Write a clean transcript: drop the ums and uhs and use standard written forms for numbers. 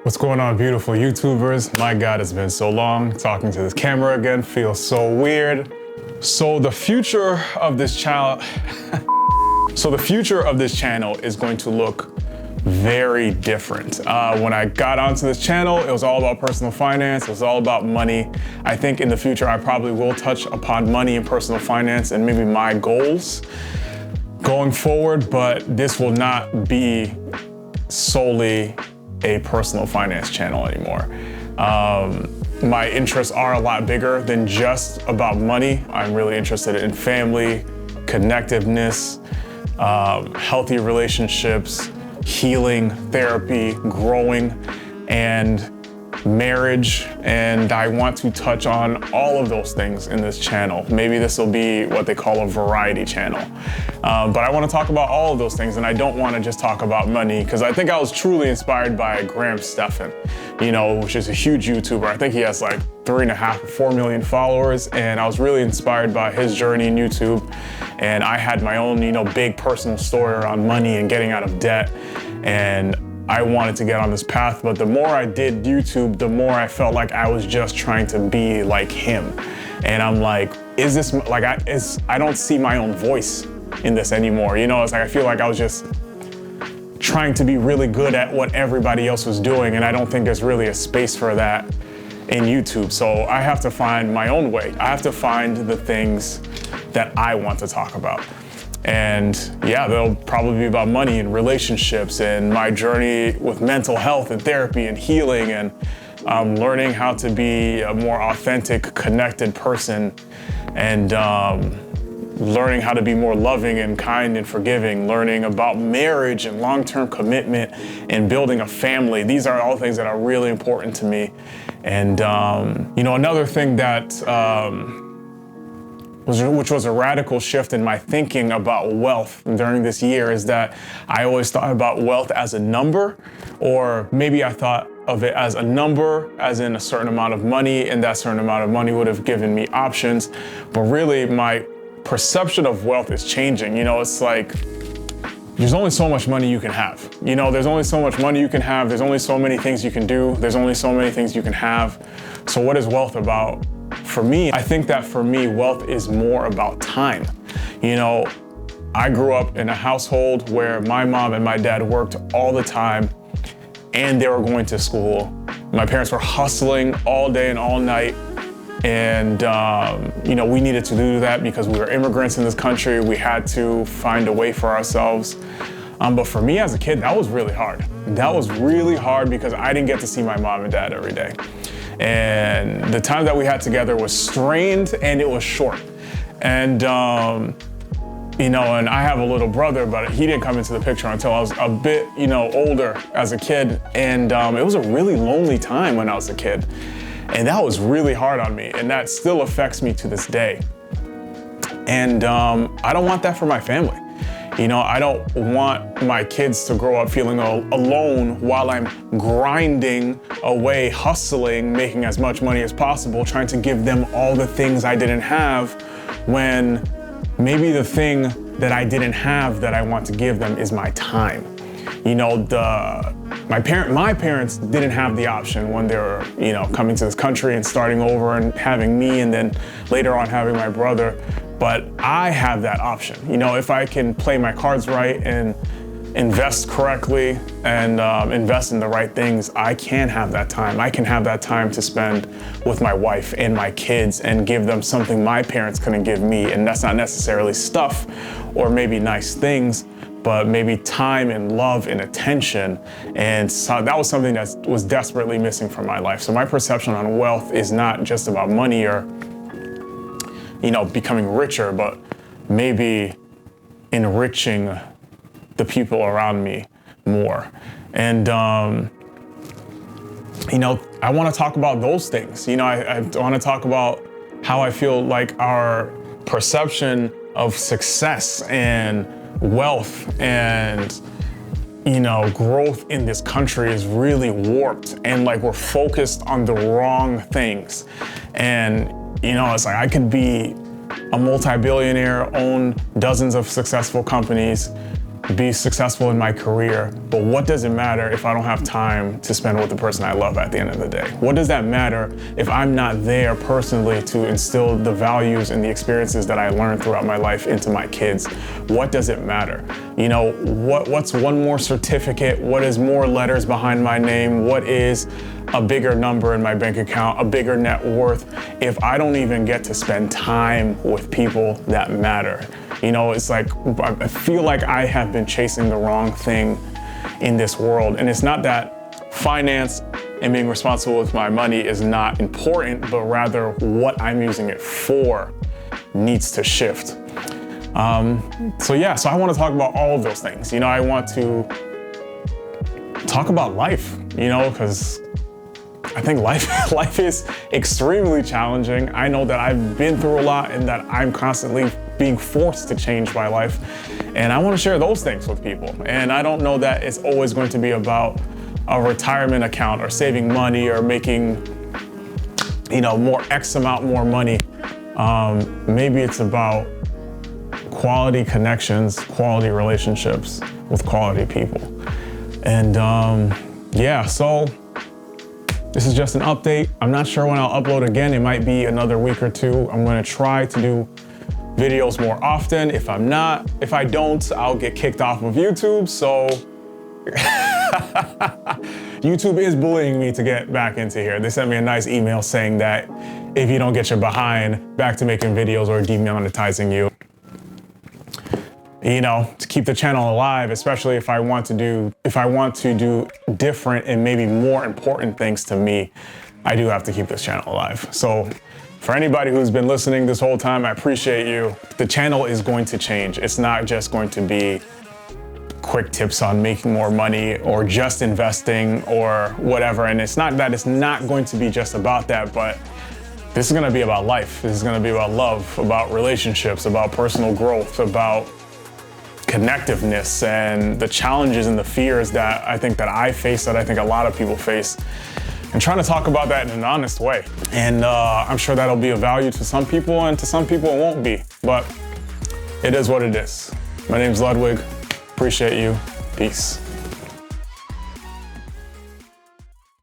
What's going on, beautiful YouTubers? My God, it's been so long. Talking to this camera again feels so weird. So the future of this channel, is going to look very different. When I got onto this channel, it was all about personal finance. It was all about money. I think in the future, I probably will touch upon money and personal finance and maybe my goals going forward, but this will not be solely a personal finance channel anymore. My interests are a lot bigger than just about money. I'm really interested in family, connectiveness, healthy relationships, healing, therapy, growing, and marriage. And I want to touch on all of those things in this channel. Maybe this will be what they call a variety channel. But I want to talk about all of those things, and I don't want to just talk about money, because I think I was truly inspired by Graham Stephan, which is a huge YouTuber. I think he has like 3.5 or 4 million followers, and I was really inspired by his journey in YouTube. And I had my own, big personal story around money and getting out of debt, and I wanted to get on this path. But the more I did YouTube, the more I felt like I was just trying to be like him. And I'm like, is this like, I don't see my own voice in this anymore. It's like, I feel like I was just trying to be really good at what everybody else was doing. And I don't think there's really a space for that in YouTube. So I have to find my own way. I have to find the things that I want to talk about. And yeah, they'll probably be about money and relationships and my journey with mental health and therapy and healing, and learning how to be a more authentic, connected person, and learning how to be more loving and kind and forgiving, learning about marriage and long-term commitment and building a family. These are all things that are really important to me. And another thing that which was a radical shift in my thinking about wealth during this year is that I always thought about wealth as a number, or maybe I thought of it as a number, as in a certain amount of money, and that certain amount of money would have given me options. But really, my perception of wealth is changing. It's like, there's only so much money you can have. There's only so much money you can have. There's only so many things you can do. There's only so many things you can have. So what is wealth about? For me, I think that for me, wealth is more about time. I grew up in a household where my mom and my dad worked all the time, and they were going to school. My parents were hustling all day and all night. And, we needed to do that because we were immigrants in this country. We had to find a way for ourselves. But for me as a kid, that was really hard. That was really hard because I didn't get to see my mom and dad every day. And the time that we had together was strained, and it was short. And, and I have a little brother, but he didn't come into the picture until I was a bit, older as a kid. And it was a really lonely time when I was a kid. And that was really hard on me, and that still affects me to this day. And I don't want that for my family. I don't want my kids to grow up feeling alone while I'm grinding away, hustling, making as much money as possible, trying to give them all the things I didn't have, when maybe the thing that I didn't have that I want to give them is my time. My parents didn't have the option when they were, coming to this country and starting over and having me, and then later on having my brother. But I have that option. If I can play my cards right and invest correctly and invest in the right things, I can have that time. I can have that time to spend with my wife and my kids and give them something my parents couldn't give me. And that's not necessarily stuff or maybe nice things, but maybe time and love and attention. And so that was something that was desperately missing from my life. So my perception on wealth is not just about money or, becoming richer, but maybe enriching the people around me more. And, I want to talk about those things. I want to talk about how I feel like our perception of success and wealth and growth in this country is really warped, and like we're focused on the wrong things. And it's like I could be a multi-billionaire, own dozens of successful companies, be successful in my career, but what does it matter if I don't have time to spend with the person I love at the end of the day? What does that matter if I'm not there personally to instill the values and the experiences that I learned throughout my life into my kids? What does it matter? You know, what's one more certificate? What is more letters behind my name? What is a bigger number in my bank account, a bigger net worth, if I don't even get to spend time with people that matter? You know, it's like, I feel like I have been chasing the wrong thing in this world. And it's not that finance and being responsible with my money is not important, but rather what I'm using it for needs to shift. So I want to talk about all of those things. You know, I want to talk about life, you know, because I think life is extremely challenging. I know that I've been through a lot and that I'm constantly being forced to change my life. And I want to share those things with people. And I don't know that it's always going to be about a retirement account or saving money or making, you know, X amount more money. Maybe it's about quality connections, quality relationships with quality people. And so this is just an update. I'm not sure when I'll upload again. It might be another week or two. I'm gonna try to do videos more often. If I don't, I'll get kicked off of YouTube. So YouTube is bullying me to get back into here. They sent me a nice email saying that if you don't get your behind back to making videos or demonetizing you, you know, to keep the channel alive, especially if I want to do different and maybe more important things to me, I do have to keep this channel alive. So for anybody who's been listening this whole time, I appreciate you. The channel is going to change. It's not just going to be quick tips on making more money or just investing or whatever. And it's not that it's not going to be just about that, but this is gonna be about life. This is gonna be about love, about relationships, about personal growth, about connectiveness and the challenges and the fears that I think a lot of people face, and trying to talk about that in an honest way. And I'm sure that'll be of value to some people, and to some people it won't be, but it is what it is. My name's Ludwig. Appreciate you. Peace.